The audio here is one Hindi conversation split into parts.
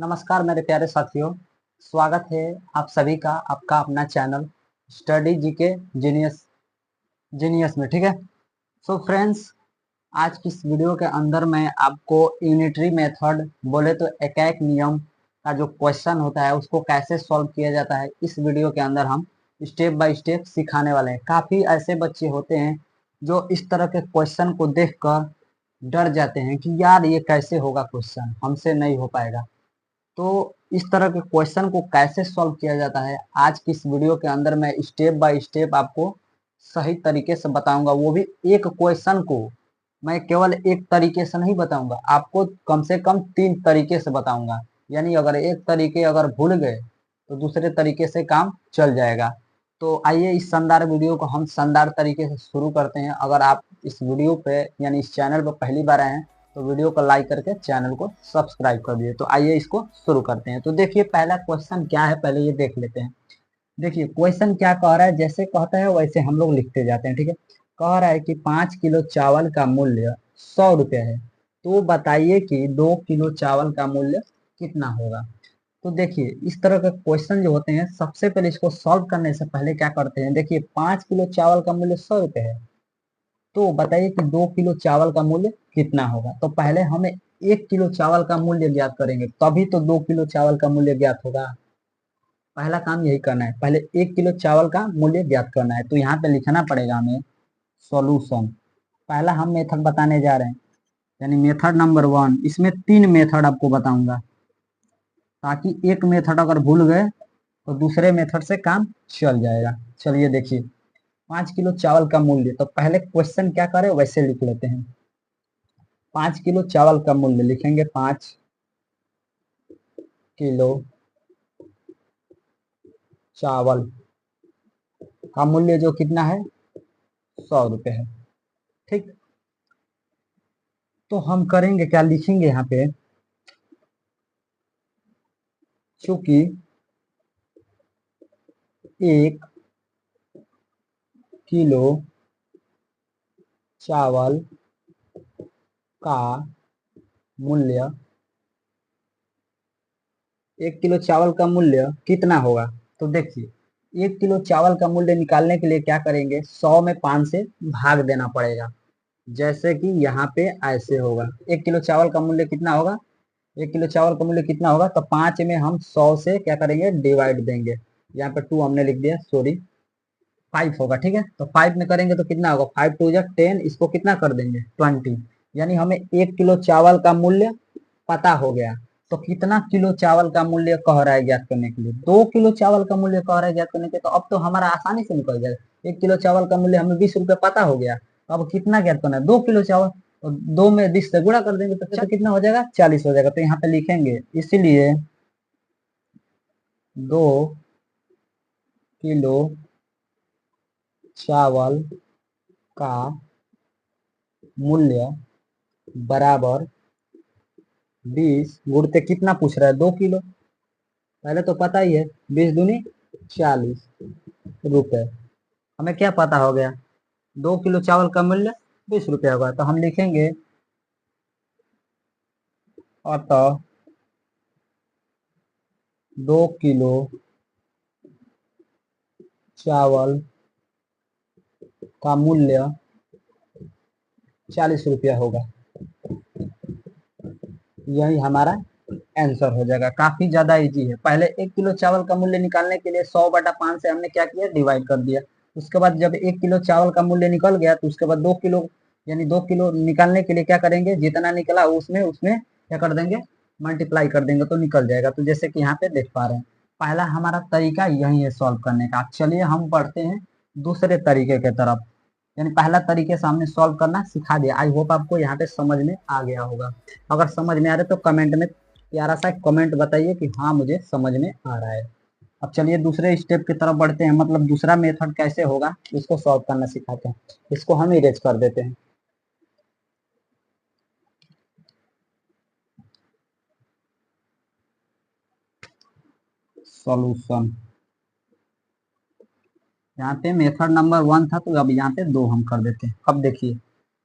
नमस्कार मेरे प्यारे साथियों। स्वागत है आप सभी का आपका अपना channel study GK genius genius में। ठीक है। सो फ्रेंड्स, आज की इस वीडियो के अंदर मैं आपको यूनिटरी मेथड बोले तो एकाक नियम का जो क्वेश्चन होता है उसको कैसे सॉल्व किया जाता है इस वीडियो के अंदर हम स्टेप बाय स्टेप सिखाने वाले हैं। काफ़ी ऐसे बच्चे होते हैं जो इस तरह के क्वेश्चन को देखकर डर जाते हैं कि यार ये कैसे होगा, क्वेश्चन हमसे नहीं हो पाएगा। तो इस तरह के क्वेश्चन को कैसे सॉल्व किया जाता है आज की इस वीडियो के अंदर मैं स्टेप बाय स्टेप आपको सही तरीके से बताऊंगा। वो भी एक क्वेश्चन को मैं केवल एक तरीके से नहीं बताऊंगा, आपको कम से कम 3 तरीके से बताऊंगा। यानी अगर एक तरीके अगर भूल गए तो दूसरे तरीके से काम चल जाएगा। तो आइए इस शानदार वीडियो को हम शानदार तरीके से शुरू करते हैं। अगर आप इस वीडियो पे यानी इस चैनल पर पहली बार आए हैं तो वीडियो को लाइक करके चैनल को सब्सक्राइब कर दिए। तो आइए इसको शुरू करते हैं। तो देखिए पहला क्वेश्चन क्या है, पहले ये देख लेते हैं। देखिए क्वेश्चन क्या कह रहा है, जैसे कहता है वैसे हम लोग लिखते जाते हैं। ठीक है। कह रहा है कि 5 किलो चावल का मूल्य 100 रुपये है, तो बताइए कि 2 किलो चावल का मूल्य कितना होगा। तो देखिए इस तरह के क्वेश्चन जो होते हैं सबसे पहले इसको सॉल्व करने से पहले क्या करते हैं, देखिए 5 किलो चावल का मूल्य 100 रुपये है, तो बताइए कि 2 किलो चावल का मूल्य कितना होगा। तो पहले हमें 1 किलो चावल का मूल्य ज्ञात करेंगे, तभी तो 2 किलो चावल का मूल्य ज्ञात होगा। पहला काम यही करना है, पहले 1 किलो चावल का मूल्य ज्ञात करना है। तो यहाँ पे लिखना पड़ेगा हमें सॉल्यूशन। पहला हम मेथड बताने जा रहे हैं, यानी मेथड नंबर 1। इसमें 3 मेथड आपको बताऊंगा, ताकि एक मेथड अगर भूल गए तो दूसरे मेथड से काम चल जाएगा। चलिए देखिए 5 किलो चावल का मूल्य, तो पहले क्वेश्चन क्या करे वैसे लिख लेते हैं। 5 किलो चावल का मूल्य लिखेंगे, 5 किलो चावल का मूल्य जो कितना है 100 रुपये है। ठीक। तो हम करेंगे क्या, लिखेंगे यहाँ पे चूंकि 1 किलो चावल का मूल्य 1 किलो चावल का मूल्य कितना होगा। तो देखिए 1 किलो चावल का मूल्य निकालने के लिए क्या करेंगे, 100 में 5 से भाग देना पड़ेगा। जैसे कि यहाँ पे ऐसे होगा, 1 किलो चावल का मूल्य कितना होगा, 1 किलो चावल का मूल्य कितना होगा, तो 5 में हम 100 से क्या करेंगे डिवाइड देंगे। यहाँ पे 2 हमने लिख दिया, सॉरी 5 होगा। ठीक है। तो 5 में करेंगे तो कितना होगा, 5 टू जा 10, इसको कितना कर देंगे 20। यानी हमें 1 किलो चावल का मूल्य पता हो गया। तो कितना किलो चावल का मूल्य कह रहा है ज्ञात करने के लिए, 2 किलो चावल का मूल्य कह रहा है ज्ञात करने के लिए। तो अब तो हमारा आसानी से निकल जाएगा। 1 किलो चावल का मूल्य हमें 20 रुपये पता हो गया। तो अब कितना ज्ञात करना है, 2 किलो चावल। तो 2 में 20 से गुणा कर देंगे तो कितना हो जाएगा, 40 हो जाएगा। तो यहाँ पे लिखेंगे इसीलिए 2 किलो चावल का मूल्य बराबर 20 गुणते कितना पूछ रहा है, 2 किलो। पहले तो पता ही है, 20 दूनी 40 रुपए। हमें क्या पता हो गया, 2 किलो चावल का मूल्य 20 रुपये होगा। तो हम लिखेंगे अतः 2 किलो चावल का मूल्य 40 रुपया होगा। यही हमारा आंसर हो जाएगा। काफी ज्यादा इजी है। पहले 1 किलो चावल का मूल्य निकालने के लिए 100/5 से हमने क्या किया, डिवाइड कर दिया। उसके बाद जब 1 किलो चावल का मूल्य निकल गया तो उसके बाद 2 किलो, यानी 2 किलो निकालने के लिए क्या करेंगे, जितना निकला उसमें उसमें क्या कर देंगे, मल्टीप्लाई कर देंगे तो निकल जाएगा। तो जैसे कि यहाँ पे देख पा रहे हैं, पहला हमारा तरीका यही है सॉल्व करने का। चलिए हम बढ़ते हैं दूसरे तरीके के तरफ। यानी पहला तरीके से हमने सॉल्व करना सिखा दिया। आई होप आपको यहाँ पे समझ में आ गया होगा। अगर समझ में आ रहा है तो कमेंट में प्यारा सा कमेंट बताइए कि हाँ मुझे समझ में आ रहा है। अब चलिए दूसरे स्टेप की तरफ बढ़ते हैं, मतलब दूसरा मेथड कैसे होगा इसको सॉल्व करना सिखाते हैं। इसको हम इरेज कर देते हैं। सॉल्यूशन, यहाँ पे मेथड नंबर 1 था तो अब यहाँ पे 2 हम कर देते हैं। अब देखिए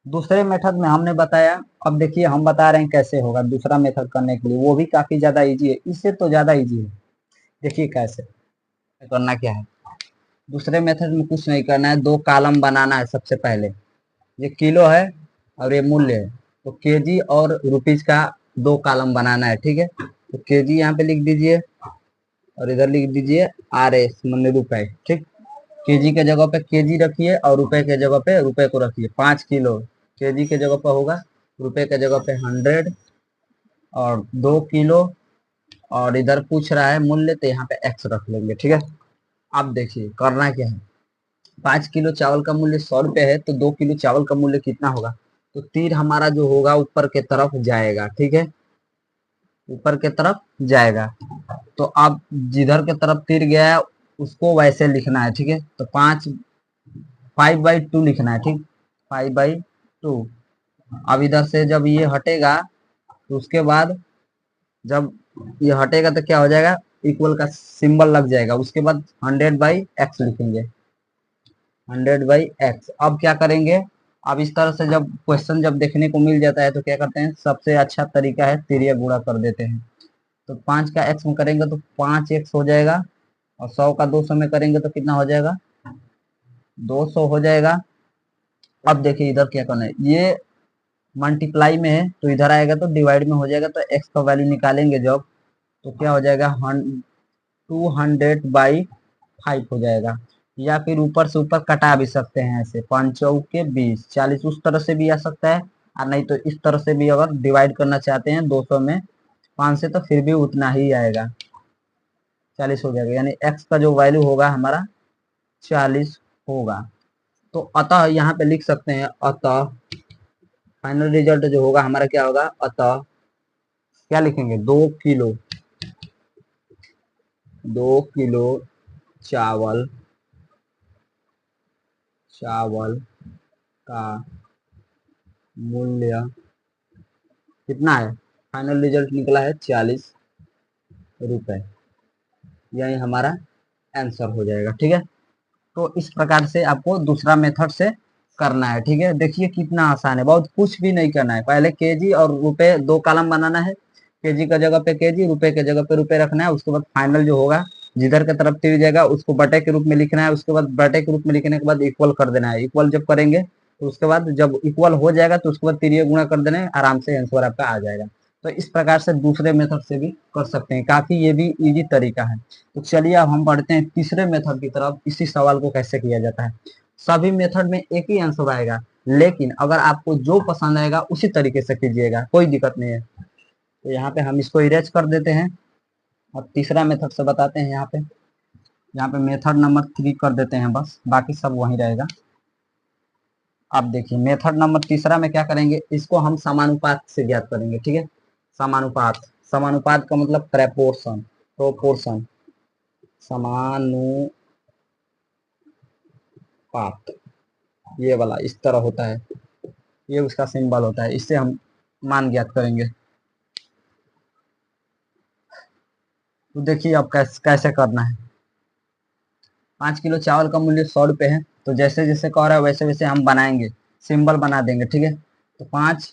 दूसरे मेथड में हमने बताया, अब देखिए हम बता रहे हैं कैसे होगा दूसरा मेथड करने के लिए, वो भी काफी ज्यादा इजी है, इससे तो ज्यादा इजी है। देखिए कैसे करना क्या है। दूसरे मेथड में कुछ नहीं करना है, दो कॉलम बनाना है। सबसे पहले ये किलो है और ये मूल्य है, तो केजी और रुपीज का दो कॉलम बनाना है, ठीक है। तो केजी यहाँ पे लिख दीजिए और इधर लिख दीजिए आर एस मतलब रुपए, ठीक। केजी के जगह पे केजी रखिए और रुपए के जगह पे रुपए को रखिए। 5 किलो केजी के जगह पे होगा, रुपए के जगह पे 100, और 2 किलो, और इधर पूछ रहा है मूल्य तो यहाँ पे एक्स रख लेंगे, ठीक है। अब देखिए करना क्या है। 5 किलो चावल का मूल्य 100 रुपये है, तो 2 किलो चावल का मूल्य कितना होगा। तो तीर हमारा जो होगा ऊपर के तरफ जाएगा, ठीक है, ऊपर के तरफ जाएगा। तो अब जिधर के तरफ तीर गया है उसको वैसे लिखना है, ठीक है। तो 5/2 लिखना है, ठीक, 5/2। अब इधर से जब ये हटेगा तो उसके बाद जब ये हटेगा तो क्या हो जाएगा, इक्वल का सिंबल लग जाएगा। उसके बाद 100/x लिखेंगे, 100/x। अब क्या करेंगे, अब इस तरह से जब क्वेश्चन जब देखने को मिल जाता है तो क्या करते हैं, सबसे अच्छा तरीका है तिरिया गुणा कर देते हैं। तो 5 का x में करेंगे तो 5x हो जाएगा, और 100 का 200 में करेंगे तो कितना हो जाएगा, 200 हो जाएगा। अब देखिए इधर क्या करना है, ये मल्टीप्लाई में है तो इधर आएगा तो डिवाइड में हो जाएगा। तो x का वैल्यू निकालेंगे जब, तो क्या हो जाएगा 200/5 हो जाएगा। या फिर ऊपर से ऊपर कटा भी सकते हैं ऐसे, 5×4 = 20, 40 उस तरह से भी आ सकता है, और नहीं तो इस तरह से भी अगर डिवाइड करना चाहते हैं 200 में 5 से, तो फिर भी उतना ही आएगा, 40 हो जाएगा। यानी x का जो वैल्यू होगा हमारा 40 होगा। तो अतः यहाँ पे लिख सकते हैं, अतः फाइनल रिजल्ट जो होगा हमारा क्या होगा, अतः क्या लिखेंगे, 2 किलो चावल चावल का मूल्य कितना है, फाइनल रिजल्ट निकला है 40 रुपए। यही हमारा आंसर हो जाएगा, ठीक है। तो इस प्रकार से आपको दूसरा मेथड से करना है, ठीक है। देखिए कितना आसान है, बहुत कुछ भी नहीं करना है। पहले केजी और रुपए दो कॉलम बनाना है, केजी का जगह पे केजी, रुपए के जगह पे रुपए रखना है। उसके बाद फाइनल जो होगा जिधर की तरफ तीर जाएगा उसको बटे के रूप में लिखना है। उसके बाद बटे के रूप में लिखने के बाद इक्वल कर देना है। इक्वल जब करेंगे तो उसके बाद जब इक्वल हो जाएगा तो उसके बाद तिरिया गुणा कर देना है, आराम से आंसर आपका आ जाएगा। तो इस प्रकार से दूसरे मेथड से भी कर सकते हैं, काफी ये भी इजी तरीका है। तो चलिए अब हम बढ़ते हैं तीसरे मेथड की तरफ। इसी सवाल को कैसे किया जाता है। सभी मेथड में एक ही आंसर आएगा, लेकिन अगर आपको जो पसंद आएगा उसी तरीके से कीजिएगा, कोई दिक्कत नहीं है। तो यहाँ पे हम इसको इरेज कर देते हैं और तीसरा मेथड से बताते हैं। यहाँ पे मेथड नंबर 3 कर देते हैं, बस बाकी सब वहीं रहेगा। अब देखिए मेथड नंबर तीसरा में क्या करेंगे, इसको हम समानुपात से ज्ञात करेंगे, ठीक है। समानुपात, समानुपात का मतलब प्रेपोर्शन, प्रोपोर्शन, समानुपात, ये वाला इस तरह होता है, ये उसका सिंबल होता है, इससे हम मान ज्ञात करेंगे। तो देखिए अब कैसे करना है। 5 किलो चावल का मूल्य 100 रुपये है, तो जैसे जैसे कह रहा है वैसे वैसे हम बनाएंगे, सिंबल बना देंगे, ठीक है। तो 5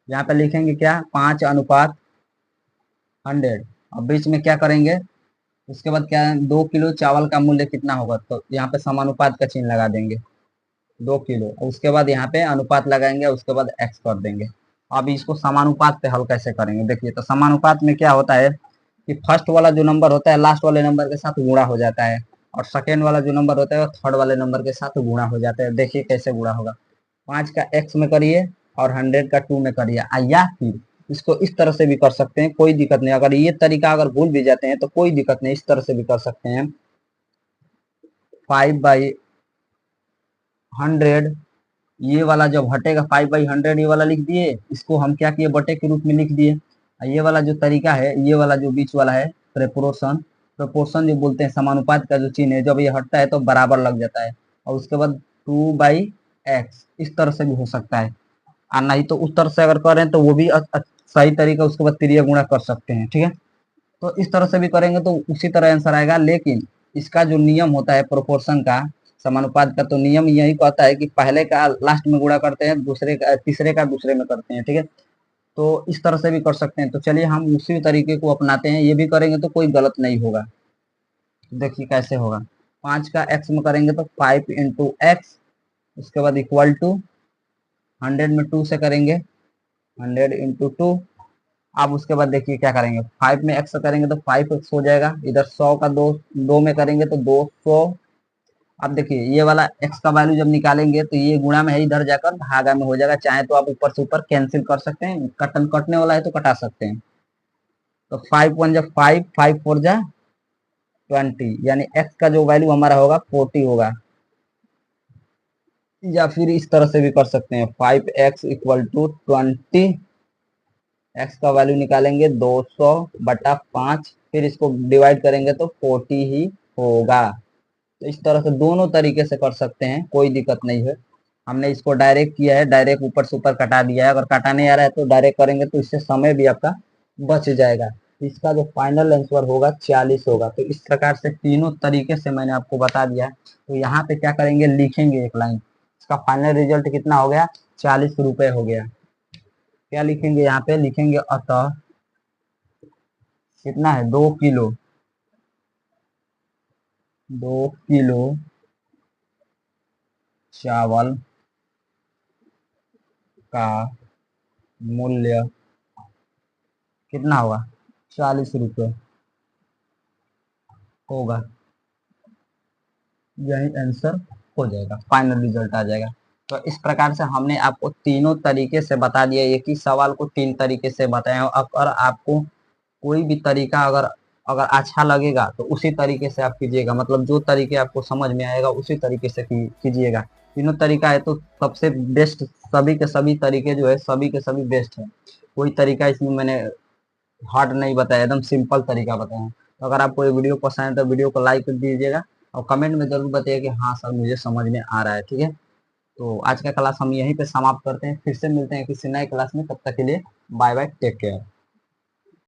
यहाँ पे लिखेंगे क्या, 5/100। अब बीच में क्या करेंगे, उसके बाद क्या है, 2 किलो चावल का मूल्य कितना होगा, तो यहाँ पे समानुपात का चिन्ह लगा देंगे, 2 किलो। उसके बाद यहाँ पे अनुपात लगाएंगे, उसके बाद एक्स कर देंगे। अब इसको समानुपात पे हल कैसे करेंगे, देखिए। तो समानुपात में क्या होता है कि फर्स्ट वाला जो नंबर होता है लास्ट वाले नंबर के साथ गुणा हो जाता है, और सेकेंड वाला जो नंबर होता है वो थर्ड वाले नंबर के साथ गुणा हो जाता है। देखिए कैसे गुणा होगा, 5 का एक्स में करिए और 100 का 2 में करिए, या फिर इसको इस तरह से भी कर सकते हैं, कोई दिक्कत नहीं। अगर ये तरीका अगर भूल भी जाते हैं तो कोई दिक्कत नहीं, इस तरह से भी कर सकते हैं। 5/100, ये वाला जब हटेगा 5/100 ये वाला लिख दिए, इसको हम क्या किए, बटे के रूप में लिख दिए। ये वाला जो तरीका है, ये वाला जो बीच वाला है प्रेपोर्शन, प्रोपोर्शन जो बोलते हैं, समानुपात का जो चिन्ह है, जब ये हटता है तो बराबर लग जाता है। और उसके बाद 2/x, इस तरह से भी हो सकता है, और नहीं तो उस तरह से अगर करें तो वो भी सही तरीका। उसके बाद तिरिया गुणा कर सकते हैं, ठीक है। तो इस तरह से भी करेंगे तो उसी तरह आंसर आएगा, लेकिन इसका जो नियम होता है प्रोपोर्शन का, समानुपात का तो नियम यही कहता है कि पहले का लास्ट में गुणा करते हैं, दूसरे का तीसरे का दूसरे में करते हैं, ठीक है। तो इस तरह से भी कर सकते हैं। तो चलिए हम उसी तरीके को अपनाते हैं, ये भी करेंगे तो कोई गलत नहीं होगा। देखिए कैसे होगा, 5 का x में करेंगे तो 5 इंटू एक्स, उसके बाद इक्वल टू 100 में 2 से करेंगे 100 इंटू 2। अब उसके बाद देखिए क्या करेंगे, 5 में x करेंगे तो 5x हो जाएगा, इधर 100 का 2 में करेंगे तो 200। अब देखिए ये वाला x का वैल्यू जब निकालेंगे तो ये गुणा में है, इधर जाकर भागा में हो जाएगा। चाहे तो आप ऊपर से ऊपर कैंसिल कर सकते हैं, कटने वाला है तो कटा सकते हैं। तो 5 1 जा 5, 5 4 जा 20, यानी x का जो वैल्यू हमारा होगा 40 होगा। या फिर इस तरह से भी कर सकते हैं, 5x इक्वल टू 20, x का वैल्यू निकालेंगे 200 बटा 5, फिर इसको डिवाइड करेंगे तो 40 ही होगा। तो इस तरह से दोनों तरीके से कर सकते हैं, कोई दिक्कत नहीं है। हमने इसको डायरेक्ट किया है, डायरेक्ट ऊपर से ऊपर कटा दिया है। अगर कटा नहीं आ रहा है तो डायरेक्ट करेंगे तो इससे समय भी आपका बच जाएगा। इसका जो फाइनल आंसर होगा 40 होगा। तो इस प्रकार से तीनों तरीके से मैंने आपको बता दिया है। तो यहाँ पे क्या करेंगे, लिखेंगे एक लाइन, इसका फाइनल रिजल्ट कितना हो गया, 40 रुपए हो गया। क्या लिखेंगे यहाँ पे, लिखेंगे अतः कितना है, 2 किलो 2 किलो चावल का मूल्य कितना होगा, 40 रुपये होगा। यही आंसर हो जाएगा, फाइनल रिजल्ट आ जाएगा। तो इस प्रकार से हमने आपको तीनों तरीके से बता दिया, एक ही सवाल को 3 तरीके से बताया। अगर आपको कोई भी तरीका अगर अगर अच्छा लगेगा तो उसी तरीके से आप कीजिएगा, मतलब जो तरीके आपको समझ में आएगा उसी तरीके से कीजिएगा। तीनों तरीका है तो सबसे बेस्ट, सभी के सभी तरीके जो है सभी के सभी बेस्ट है। कोई तरीका इसमें मैंने हार्ड नहीं बताया, एकदम सिंपल तरीका बताया। तो अगर आपको ये वीडियो पसंद है तो वीडियो को लाइक कर दीजिएगा और कमेंट में जरूर बताइए कि हाँ सर मुझे समझ में आ रहा है, ठीक है। तो आज का क्लास हम यहीं पे समाप्त करते हैं, फिर से मिलते हैं किसी नए क्लास में। तब तक के लिए बाय बाय, टेक केयर।